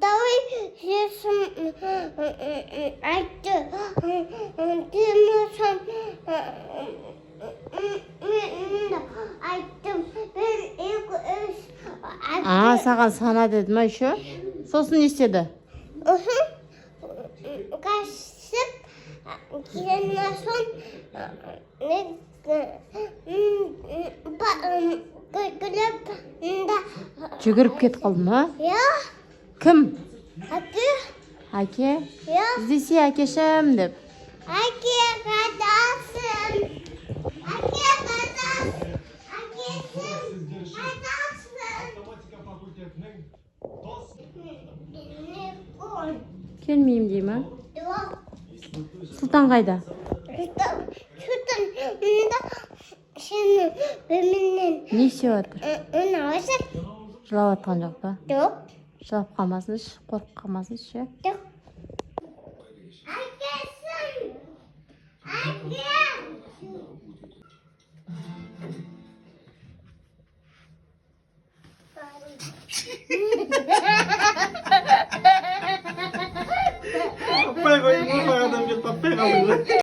Давай сесім айтты. Демесем айттым. Ben ilk üç Саған сана деді ма еще? Сосын не істеді? Kaçıp kendine son Жүгіріп кетіп қалды ма? Ya, Кім? hadi Әке? ya, Іздесе әкешім деп. hadi kadasın, hadi kadasın, hakesin kadasın. Келмеймін дей ма? Yok, Сұлтан қайда? şuradan şimdi benimle Не істеп жатыр? onu alacak. Жылап жатқан жоқ па? Yok, Жылап қалмасыншы, қорқып қалмасыншы. yok. Hakesin, hake.